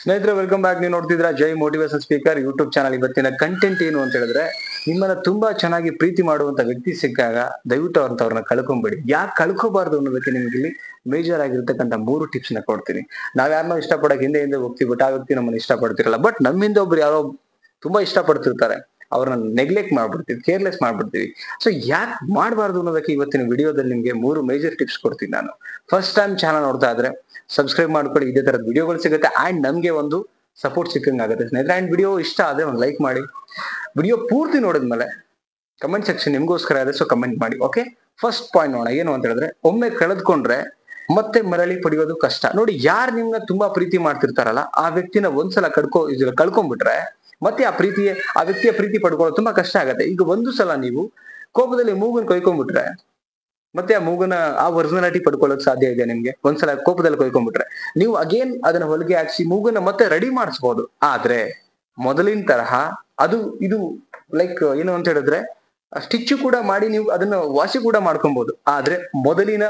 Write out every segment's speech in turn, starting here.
ಸ್ನೇಹಿತರೆ, welcome back. ನೀವು ನೋಡ್ತಿದ್ರ ಜೈ motivation speaker YouTube channel. ಇವತ್ತಿನ ಕಂಟೆಂಟ್ ಏನು ಅಂತ ಹೇಳಿದ್ರೆ, ನಿಮ್ಮನ್ನ ತುಂಬಾ ಚೆನ್ನಾಗಿ ಪ್ರೀತಿ ಮಾಡುವಂತ ವ್ಯಕ್ತಿ ಸಿಕ್ಕಾಗ ದಯವಿಟ್ಟು ಅವ್ರನ್ನ ಕಳ್ಕೊಂಬೇಡಿ. ಯಾಕೆ ಕಳ್ಕೋಬಾರ್ದು ಅನ್ನೋದಕ್ಕೆ ನಿಮ್ಗೆ ಇಲ್ಲಿ ಮೇಜರ್ ಆಗಿರ್ತಕ್ಕಂಥ 3 ಟಿಪ್ಸ್ ನ ಕೊಡ್ತೀನಿ. ನಾವ್ ಯಾರನ್ನೋ ಇಷ್ಟಪಡಕ್ ಹಿಂದೆ ಹೋಗ್ತೀವಿ, ಬಟ್ ಆ ವ್ಯಕ್ತಿ ನಮ್ಮನ್ನ ಇಷ್ಟಪಡ್ತಿರಲ್ಲ. ಬಟ್ ನಮ್ಮಿಂದ ಒಬ್ರು ಯಾರೋ ತುಂಬಾ ಇಷ್ಟಪಡ್ತಿರ್ತಾರೆ, ಅವ್ರನ್ನ ನೆಗ್ಲೆಕ್ಟ್ ಮಾಡ್ಬಿಡ್ತೀವಿ, ಕೇರ್ಲೆಸ್ ಮಾಡ್ಬಿಡ್ತೀವಿ. ಸೊ ಯಾಕೆ ಮಾಡಬಾರ್ದು ಅನ್ನೋದಕ್ಕೆ ಇವತ್ತಿನ ವಿಡಿಯೋದಲ್ಲಿ ನಿಮ್ಗೆ 3 ಮೇಜರ್ ಟಿಪ್ಸ್ ಕೊಡ್ತೀನಿ ನಾನು. ಫಸ್ಟ್ ಟೈಮ್ ಚಾನಲ್ ನೋಡ್ತಾ ಇದ್ರೆ ಸಬ್ಸ್ಕ್ರೈಬ್ ಮಾಡ್ಕೊಳ್ಳಿ, ಇದೇ ತರದ ವಿಡಿಯೋಗಳು ಸಿಗುತ್ತೆ ಅಂಡ್ ನಮ್ಗೆ ಒಂದು ಸಪೋರ್ಟ್ ಸಿಕ್ಕಂಗೆ ಆಗುತ್ತೆ ಸ್ನೇಹಿತರೆ. ಅಂಡ್ ವಿಡಿಯೋ ಇಷ್ಟ ಆದ್ರೆ ಒಂದು ಲೈಕ್ ಮಾಡಿ. ವಿಡಿಯೋ ಪೂರ್ತಿ ನೋಡಿದ್ಮೇಲೆ ಕಮೆಂಟ್ ಸೆಕ್ಷನ್ ನಿಮ್ಗೋಸ್ಕರ ಇದೆ, ಸೊ ಕಮೆಂಟ್ ಮಾಡಿ. ಓಕೆ, ಫಸ್ಟ್ ಪಾಯಿಂಟ್ ನೋಡೋಣ. ಏನು ಅಂತ ಹೇಳಿದ್ರೆ, ಒಮ್ಮೆ ಕಳೆದ್ಕೊಂಡ್ರೆ ಮತ್ತೆ ಮರಳಿ ಪಡೆಯೋದು ಕಷ್ಟ. ನೋಡಿ, ಯಾರು ನಿಮ್ನ ತುಂಬಾ ಪ್ರೀತಿ ಮಾಡ್ತಿರ್ತಾರಲ್ಲ, ಆ ವ್ಯಕ್ತಿನ ಒಂದ್ಸಲ ಕಳ್ಕೊಂಡ್ಬಿಟ್ರೆ ಮತ್ತೆ ಆ ವ್ಯಕ್ತಿಯ ಪ್ರೀತಿ ಪಡ್ಕೊಳ್ಳೋದು ತುಂಬಾ ಕಷ್ಟ ಆಗತ್ತೆ. ಈಗ ಒಂದು ಸಲ ನೀವು ಕೋಪದಲ್ಲಿ ಮೂಗನ್ ಕೊಯ್ಕೊಂಡ್ಬಿಟ್ರೆ ಮತ್ತೆ ಆ ಒರಿಜಿನಾಲಿಟಿ ಪಡ್ಕೊಳ್ಳೋಕೆ ಸಾಧ್ಯ ಇದೆ ನಿಮ್ಗೆ. ಒಂದ್ಸಲ ಕೋಪದಲ್ಲಿ ಕೊಯ್ಕೊಂಡ್ಬಿಟ್ರೆ ನೀವು ಅಗೇನ್ ಅದನ್ನ ಹೊಲಿಗೆ ಹಾಕ್ಸಿ ಮೂಗನ್ನ ಮತ್ತೆ ರೆಡಿ ಮಾಡಿಸ್ಬೋದು. ಆದ್ರೆ ಮೊದಲಿನ ತರಹ ಇದು ಲೈಕ್ ಏನು ಅಂತ ಹೇಳಿದ್ರೆ, ಸ್ಟಿಚ್ ಕೂಡ ಮಾಡಿ ನೀವು ಅದನ್ನ ವಾಸಿ ಕೂಡ ಮಾಡ್ಕೊಬಹುದು. ಆದ್ರೆ ಮೊದಲಿನ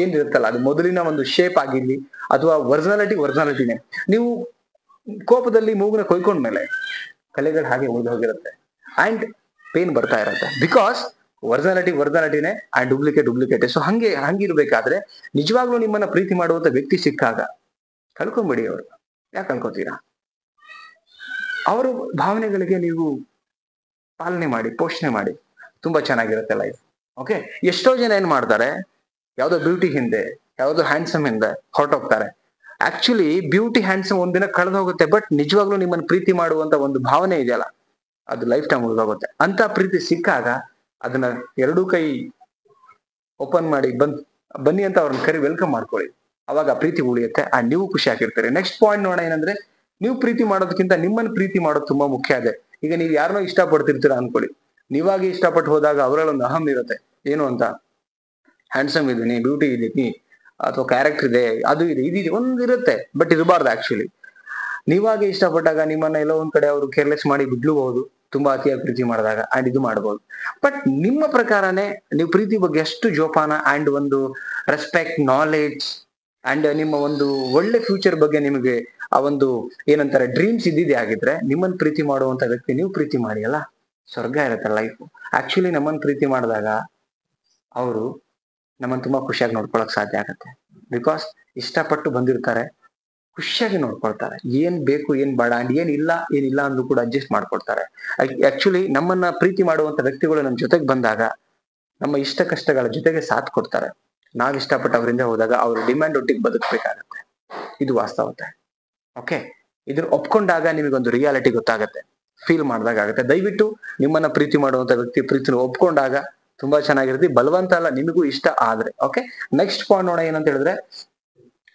ಏನಿರುತ್ತಲ್ಲ, ಅದು ಮೊದಲಿನ ಒಂದು ಶೇಪ್ ಆಗಿರ್ಲಿ ಅಥವಾ ಒರಿಜಿನಾಲಿಟಿನೇ. ನೀವು ಕೋಪದಲ್ಲಿ ಮೂಗನ ಕೊಯ್ಕೊಂಡ್ಮೇಲೆ ಕಲೆಗಳು ಹಾಗೆ ಉಳಿದು ಹೋಗಿರುತ್ತೆ ಅಂಡ್ ಪೇನ್ ಬರ್ತಾ ಇರುತ್ತೆ. ಬಿಕಾಸ್ ಒರಿಜಿನಾಲಿಟಿನೇ ಅಂಡ್ ಡೂಪ್ಲಿಕೇಟ್. ಸೊ ಹಂಗಿರ್ಬೇಕಾದ್ರೆ ನಿಜವಾಗ್ಲೂ ನಿಮ್ಮನ್ನ ಪ್ರೀತಿ ಮಾಡುವಂತ ವ್ಯಕ್ತಿ ಸಿಕ್ಕಾಗ ಕಳ್ಕೊಂಬಿಡಿ. ಅವರು ಯಾಕೆ ಕಳ್ಕೊತೀರಾ? ಅವರ ಭಾವನೆಗಳಿಗೆ ನೀವು ಪಾಲನೆ ಮಾಡಿ, ಪೋಷಣೆ ಮಾಡಿ, ತುಂಬಾ ಚೆನ್ನಾಗಿರುತ್ತೆ ಲೈಫ್. ಓಕೆ, ಎಷ್ಟೋ ಜನ ಏನ್ ಮಾಡ್ತಾರೆ, ಯಾವ್ದೋ ಬ್ಯೂಟಿ ಹಿಂದೆ, ಯಾವ್ದೋ ಹ್ಯಾಂಡ್ಸಮ್ ಹಿಂದೆ ಹೊರಟೋಗ್ತಾರೆ. ಆಕ್ಚುಲಿ ಬ್ಯೂಟಿ ಹ್ಯಾಂಡ್ಸಮ್ ಒಂದಿನ ಕಳೆದು ಹೋಗುತ್ತೆ, ಬಟ್ ನಿಜವಾಗ್ಲೂ ನಿಮ್ಮನ್ನ ಪ್ರೀತಿ ಮಾಡುವಂತ ಒಂದು ಭಾವನೆ ಇದೆಯಲ್ಲ, ಅದು ಲೈಫ್ ಟೈಮ್ ಉಳಿದೋಗುತ್ತೆ. ಅಂತ ಪ್ರೀತಿ ಸಿಕ್ಕಾಗ ಅದನ್ನ ಎರಡೂ ಕೈ ಓಪನ್ ಮಾಡಿ ಬನ್ನಿ ಅಂತ ಅವ್ರನ್ನ ಕರಿ ವೆಲ್ಕಮ್ ಮಾಡ್ಕೊಳ್ಳಿ. ಅವಾಗ ಪ್ರೀತಿ ಉಳಿಯುತ್ತೆ ಅಂಡ್ ನೀವು ಖುಷಿ ಆಗಿರ್ತೀರಿ. ನೆಕ್ಸ್ಟ್ ಪಾಯಿಂಟ್ ನೋಡೋಣ. ಏನಂದ್ರೆ, ನೀವು ಪ್ರೀತಿ ಮಾಡೋದಕ್ಕಿಂತ ನಿಮ್ಮನ್ನ ಪ್ರೀತಿ ಮಾಡೋದು ತುಂಬಾ ಮುಖ್ಯ ಇದೆ. ಈಗ ನೀವು ಯಾರನ್ನೋ ಇಷ್ಟಪಡ್ತಿರ್ತೀರಾ ಅನ್ಕೊಳ್ಳಿ, ನೀವಾಗಿ ಇಷ್ಟಪಟ್ಟು ಹೋದಾಗ ಅವರಲ್ಲೊಂದು ಅಹಂ ಇರುತ್ತೆ. ಏನು ಅಂತ, ಹ್ಯಾಂಡ್ಸಮ್ ಇದೀನಿ, ಬ್ಯೂಟಿ ಇದೀನಿ, ಅಥವಾ ಕ್ಯಾರೆಕ್ಟರ್ ಇದೆ, ಅದು ಇದೆ, ಇದಿದೆ, ಒಂದಿರುತ್ತೆ. ಬಟ್ ಇರಬಾರ್ದು. ಆಕ್ಚುಲಿ ನೀವಾಗೆ ಇಷ್ಟಪಟ್ಟಾಗ ನಿಮ್ಮನ್ನ ಎಲ್ಲೋ ಒಂದ್ ಕಡೆ ಅವರು ಕೇರ್ಲೆಸ್ ಮಾಡಿ ಬಿಡ್ಲೂಬಹುದು, ತುಂಬಾ ಅತಿಯಾಗಿ ಪ್ರೀತಿ ಮಾಡಿದಾಗ ಅಂಡ್ ಇದು ಮಾಡಬಹುದು. ಬಟ್ ನಿಮ್ಮ ಪ್ರಕಾರನೇ ನೀವು ಪ್ರೀತಿ ಬಗ್ಗೆ ಎಷ್ಟು ಜೋಪಾನ ಅಂಡ್ ಒಂದು ರೆಸ್ಪೆಕ್ಟ್, ನಾಲೆಡ್ಜ್ ಅಂಡ್ ನಿಮ್ಮ ಒಂದು ಒಳ್ಳೆ ಫ್ಯೂಚರ್ ಬಗ್ಗೆ ನಿಮಗೆ ಆ ಒಂದು ಏನಂತಾರೆ ಡ್ರೀಮ್ಸ್ ಇದ್ದಿದೆ ಆಗಿದ್ರೆ, ನಿಮ್ಮನ್ನ ಪ್ರೀತಿ ಮಾಡುವಂತ ವ್ಯಕ್ತಿ ನೀವು ಪ್ರೀತಿ ಮಾಡಿ ಅಲ್ಲ, ಸ್ವರ್ಗ ಇರುತ್ತೆ ಲೈಫ್. ಆಕ್ಚುಲಿ ನಮ್ಮನ್ನ ಪ್ರೀತಿ ಮಾಡಿದಾಗ ಅವರು ನಮ್ಮನ್ನ ತುಂಬಾ ಖುಷಿಯಾಗಿ ನೋಡ್ಕೊಳಕ್ ಸಾಧ್ಯ ಆಗತ್ತೆ. ಬಿಕಾಸ್ ಇಷ್ಟಪಟ್ಟು ಬಂದಿರ್ತಾರೆ, ಖುಷಿಯಾಗಿ ನೋಡ್ಕೊಳ್ತಾರೆ. ಏನ್ ಬೇಕು ಏನ್ ಬೇಡ ಅಂಡ್ ಏನಿಲ್ಲ ಅಂದ್ರೂ ಕೂಡ ಅಡ್ಜಸ್ಟ್ ಮಾಡ್ಕೊಳ್ತಾರೆ. ಆಕ್ಚುಲಿ ನಮ್ಮನ್ನ ಪ್ರೀತಿ ಮಾಡುವಂತ ವ್ಯಕ್ತಿಗಳು ನಮ್ಮ ಜೊತೆಗೆ ಬಂದಾಗ ನಮ್ಮ ಇಷ್ಟ ಕಷ್ಟಗಳ ಜೊತೆಗೆ ಸಾಥ್ ಕೊಡ್ತಾರೆ. ನಾವ್ ಇಷ್ಟಪಟ್ಟು ಅವರಿಂದ ಹೋದಾಗ ಅವ್ರ ಡಿಮ್ಯಾಂಡ್ ಒಟ್ಟಿಗೆ ಬದುಕಬೇಕಾಗತ್ತೆ. ಇದು ವಾಸ್ತವತೆ. ಓಕೆ, ಇದನ್ನ ಒಪ್ಕೊಂಡಾಗ ನಿಮಗೊಂದು ರಿಯಾಲಿಟಿ ಗೊತ್ತಾಗತ್ತೆ, ಫೀಲ್ ಮಾಡಿದಾಗ ಆಗುತ್ತೆ. ದಯವಿಟ್ಟು ನಿಮ್ಮನ್ನ ಪ್ರೀತಿ ಮಾಡುವಂತ ವ್ಯಕ್ತಿ ಪ್ರೀತಿನ ಒಪ್ಕೊಂಡಾಗ ತುಂಬಾ ಚೆನ್ನಾಗಿರುತ್ತೆ. ಬಲವಂತ ಅಲ್ಲ, ನಿಮಗೂ ಇಷ್ಟ ಆದ್ರೆ. ಓಕೆ, ನೆಕ್ಸ್ಟ್ ಪಾಯಿಂಟ್ ನೋಡೋಣ. ಏನಂತ ಹೇಳಿದ್ರೆ,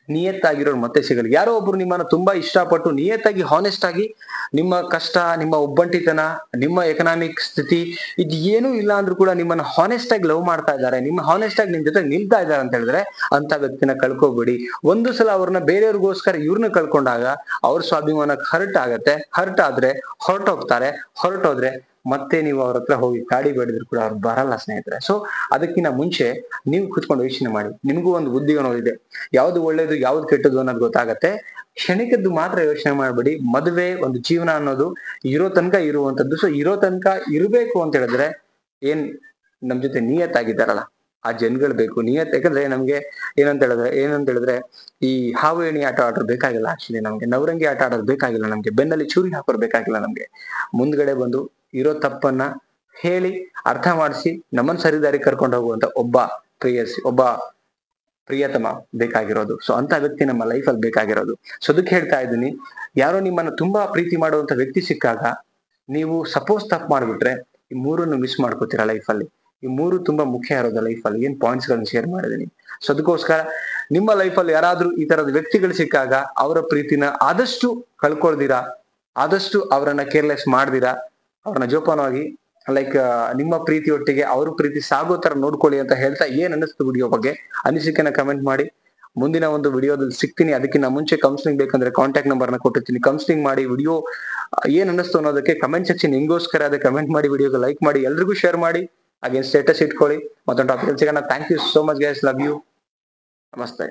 ನಿಯತ್ತಾಗಿರೋರು ಮತ್ತೆ ಸಿಗಲಿ. ಯಾರೋ ಒಬ್ರು ನಿಮ್ಮನ್ನ ತುಂಬಾ ಇಷ್ಟಪಟ್ಟು ನಿಯತ್ತಾಗಿ, ಹಾನೆಸ್ಟ್ ಆಗಿ, ನಿಮ್ಮ ಕಷ್ಟ, ನಿಮ್ಮ ಒಬ್ಬಂಟಿತನ, ನಿಮ್ಮ ಎಕನಾಮಿಕ್ ಸ್ಥಿತಿ ಇದು ಏನೂ ಇಲ್ಲ ಅಂದ್ರೂ ಕೂಡ ನಿಮ್ಮನ್ನ ಹಾನೆಸ್ಟ್ ಆಗಿ ಲವ್ ಮಾಡ್ತಾ ಇದ್ದಾರೆ, ಹಾನೆಸ್ಟ್ ಆಗಿ ನಿಮ್ ಜೊತೆ ನಿಲ್ತಾ ಇದ್ದಾರೆ ಅಂತ ಹೇಳಿದ್ರೆ, ಅಂತ ವ್ಯಕ್ತಿನ ಕಳ್ಕೊಬೇಡಿ. ಒಂದು ಸಲ ಅವ್ರನ್ನ ಬೇರೆಯವ್ರಿಗೋಸ್ಕರ ಇವ್ರನ್ನ ಕಳ್ಕೊಂಡಾಗ ಅವ್ರ ಸ್ವಾಭಿಮಾನಕ್ಕೆ ಹರ್ಟ್ ಆದ್ರೆ ಹೊರಟೋದ್ರೆ ಮತ್ತೆ ನೀವು ಅವ್ರ ಹತ್ರ ಹೋಗಿ ಕಾಡಿ ಬೇಡಿದ್ರು ಕೂಡ ಅವ್ರು ಬರಲ್ಲ ಸ್ನೇಹಿತರೆ. ಸೊ ಅದಕ್ಕಿಂತ ಮುಂಚೆ ನೀವು ಕುತ್ಕೊಂಡು ಯೋಚನೆ ಮಾಡಿ. ನಿಮಗೂ ಒಂದು ಬುದ್ಧಿ ಅನ್ನೋದಿದೆ, ಯಾವ್ದು ಒಳ್ಳೇದು ಯಾವ್ದು ಕೆಟ್ಟದ್ದು ಅನ್ನೋದು ಗೊತ್ತಾಗತ್ತೆ. ಕ್ಷಣಿಕದ್ದು ಮಾತ್ರ ಯೋಚನೆ ಮಾಡ್ಬೇಡಿ. ಮದುವೆ ಒಂದು ಜೀವನ ಅನ್ನೋದು ಇರೋ ತನಕ ಇರುವಂತದ್ದು. ಸೊ ಇರೋ ತನಕ ಇರಬೇಕು ಅಂತ ಹೇಳಿದ್ರೆ ಏನ್ ನಮ್ ಜೊತೆ ನಿಯತ್ತಾಗಿದ್ದಾರಲ್ಲ ಆ ಜನಗಳು ಬೇಕು. ಯಾಕಂದ್ರೆ ನಮ್ಗೆ ಏನಂತ ಹೇಳಿದ್ರೆ ಈ ಹಾವು ಏಣಿ ಆಟ ಆಡೋದು ಬೇಕಾಗಿಲ್ಲ. ಆಕ್ಚುಲಿ ನಮ್ಗೆ ನವರಂಗಿ ಆಟ ಆಡೋದು ಬೇಕಾಗಿಲ್ಲ. ನಮ್ಗೆ ಬೆನ್ನಲ್ಲಿ ಚೂರಿ ಹಾಕೋರು ಬೇಕಾಗಿಲ್ಲ. ನಮ್ಗೆ ಮುಂದ್ಗಡೆ ಬಂದು ಇರೋ ತಪ್ಪನ್ನ ಹೇಳಿ ಅರ್ಥ ಮಾಡಿಸಿ ನಮ್ಮನ್ನ ಸರಿದಾರಿ ಕರ್ಕೊಂಡು ಹೋಗುವಂತ ಒಬ್ಬ ಪ್ರಿಯತಮ ಬೇಕಾಗಿರೋದು. ಸೊ ಅಂತ ವ್ಯಕ್ತಿ ನಮ್ಮ ಲೈಫಲ್ಲಿ ಬೇಕಾಗಿರೋದು. ಸೊ ಅದಕ್ಕೆ ಹೇಳ್ತಾ ಇದ್ದೀನಿ, ಯಾರೋ ನಿಮ್ಮನ್ನ ತುಂಬಾ ಪ್ರೀತಿ ಮಾಡುವಂತ ವ್ಯಕ್ತಿ ಸಿಕ್ಕಾಗ ನೀವು ಸಪೋಸ್ ತಪ್ಪು ಮಾಡ್ಬಿಟ್ರೆ ಈ 3 ಮಿಸ್ ಮಾಡ್ಕೋತೀರಾ ಲೈಫಲ್ಲಿ. ಈ 3 ತುಂಬಾ ಮುಖ್ಯ ಇರೋದು ಲೈಫಲ್ಲಿ. ಏನ್ ಪಾಯಿಂಟ್ಸ್ ಗಳನ್ನ ಶೇರ್ ಮಾಡಿದೀನಿ. ಸೊ ಅದಕ್ಕೋಸ್ಕರ ನಿಮ್ಮ ಲೈಫಲ್ಲಿ ಯಾರಾದ್ರೂ ಈ ತರದ ವ್ಯಕ್ತಿಗಳು ಸಿಕ್ಕಾಗ ಅವರ ಪ್ರೀತಿನ ಆದಷ್ಟು ಕಳ್ಕೊಳ್ದಿರಾ, ಆದಷ್ಟು ಅವರನ್ನ ಕೇರ್ಲೆಸ್ ಮಾಡ್ದಿರಾ, ಅವ್ರನ್ನ ಜೋಪಾನವಾಗಿ ಲೈಕ್ ನಿಮ್ಮ ಪ್ರೀತಿಯೊಟ್ಟಿಗೆ ಅವ್ರ ಪ್ರೀತಿ ಸಾಗೋ ತರ ನೋಡ್ಕೊಳ್ಳಿ ಅಂತ ಹೇಳ್ತಾ, ಏನ್ ಅನ್ನಿಸ್ತು ವಿಡಿಯೋ ಬಗ್ಗೆ ಅನಿಸಿಕೆನ ಕಮೆಂಟ್ ಮಾಡಿ. ಮುಂದಿನ ಒಂದು ವಿಡಿಯೋದಲ್ಲಿ ಸಿಗ್ತೀನಿ. ಅದಕ್ಕಿಂತ ಮುಂಚೆ ಕೌನ್ಸಿಲಿಂಗ್ ಬೇಕಂದ್ರೆ ಕಾಂಟ್ಯಾಕ್ಟ್ ನಂಬರ್ನ ಕೊಟ್ಟಿರ್ತೀನಿ. ಕೌನ್ಸಿಲಿಂಗ್ ಮಾಡಿ. ವಿಡಿಯೋ ಏನ್ ಅನ್ನಿಸ್ತು ಅನ್ನೋದಕ್ಕೆ ಕಮೆಂಟ್ ಸೆಕ್ಷನ್ ನಿಂಗೋಸ್ಕರ ಅದೇ ಕಮೆಂಟ್ ಮಾಡಿ, ವಿಡಿಯೋಗೆ ಲೈಕ್ ಮಾಡಿ, ಎಲ್ರಿಗೂ ಶೇರ್ ಮಾಡಿ, ಹಾಗೆ ಸ್ಟೇಟಸ್ ಇಟ್ಕೊಳ್ಳಿ. ಮತ್ತೊಂದು ಟಾಪಿಕ್ ಸಿಗೋಣ. Thank you so much guys, love you, ನಮಸ್ತೆ.